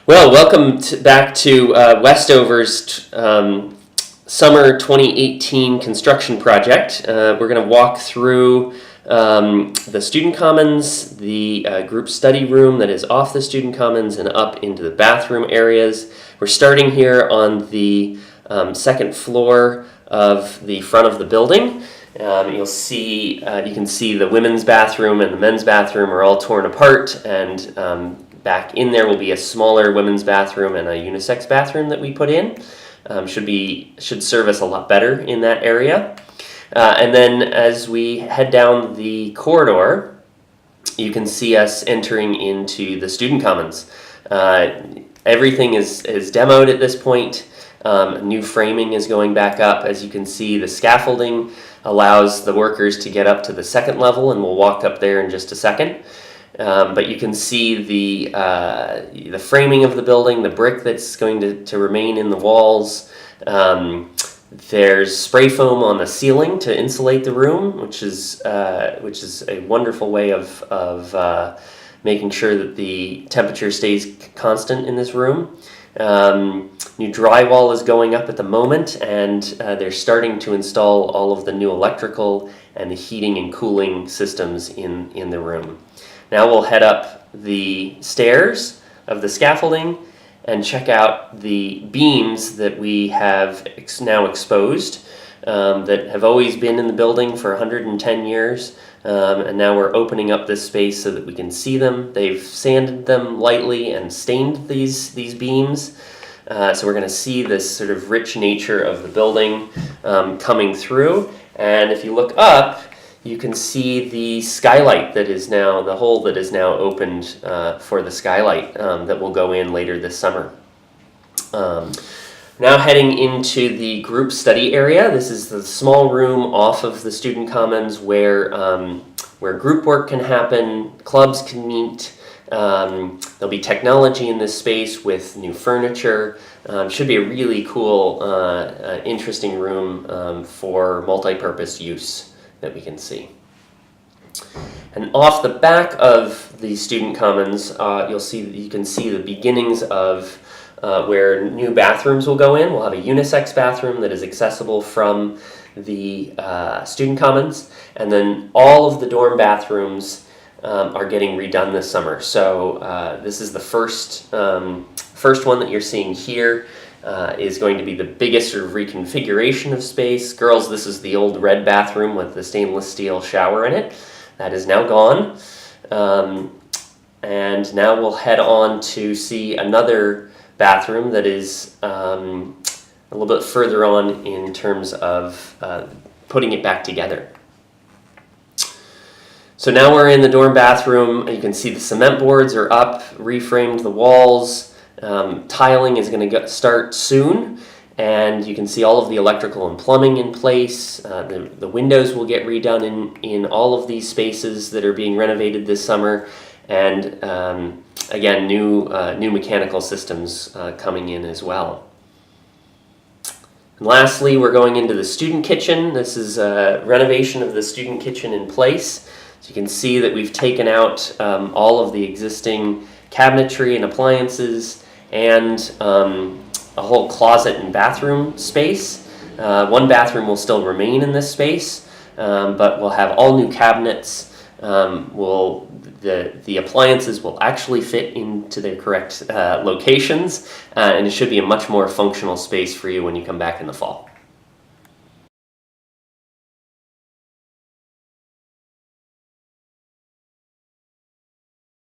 Well, welcome back to Westover's summer 2018 construction project. We're going to walk through the student commons, the group study room that is off the student commons, and up into the bathroom areas. We're starting here on the second floor of the front of the building. You can see the women's bathroom and the men's bathroom are all torn apart, and back in there will be a smaller women's bathroom and a unisex bathroom that we put in. Should serve us a lot better in that area. And then as we head down the corridor, you can see us entering into the student commons. Everything is demoed at this point. New framing is going back up. As you can see, the scaffolding allows the workers to get up to the second level, and we'll walk up there in just a second. But you can see the framing of the building, the brick that's going to remain in the walls. There's spray foam on the ceiling to insulate the room, which is a wonderful way of making sure that the temperature stays constant in this room. New drywall is going up at the moment, and they're starting to install all of the new electrical and the heating and cooling systems in the room. Now we'll head up the stairs of the scaffolding and check out the beams that we have now exposed that have always been in the building for 110 years. And now we're opening up this space so that we can see them. They've sanded them lightly and stained these beams. So we're going to see this sort of rich nature of the building coming through. And if you look up, you can see the skylight the hole that is now opened for the skylight that will go in later this summer. Now heading into the group study area. This is the small room off of the student commons where group work can happen, clubs can meet. There'll be technology in this space with new furniture. Should be a really cool, interesting room for multi-purpose use that we can see. And off the back of the student commons, you can see the beginnings of where new bathrooms will go in. We'll have a unisex bathroom that is accessible from the student commons, and then all of the dorm bathrooms are getting redone this summer. So this is the first one that you're seeing here. Is going to be the biggest sort of reconfiguration of space. Girls, this is the old red bathroom with the stainless steel shower in it. That is now gone. And now we'll head on to see another bathroom that is a little bit further on in terms of putting it back together. So now we're in the dorm bathroom. You can see the cement boards are up, reframed the walls. Tiling is going to start soon, and you can see all of the electrical and plumbing in place. The windows will get redone in all of these spaces that are being renovated this summer, and again, new mechanical systems coming in as well. And lastly, we're going into the student kitchen. This is a renovation of the student kitchen in place. So you can see that we've taken out all of the existing cabinetry and appliances, and a whole closet and bathroom space. One bathroom will still remain in this space, but we'll have all new cabinets. The appliances will actually fit into their correct locations, and it should be a much more functional space for you when you come back in the fall.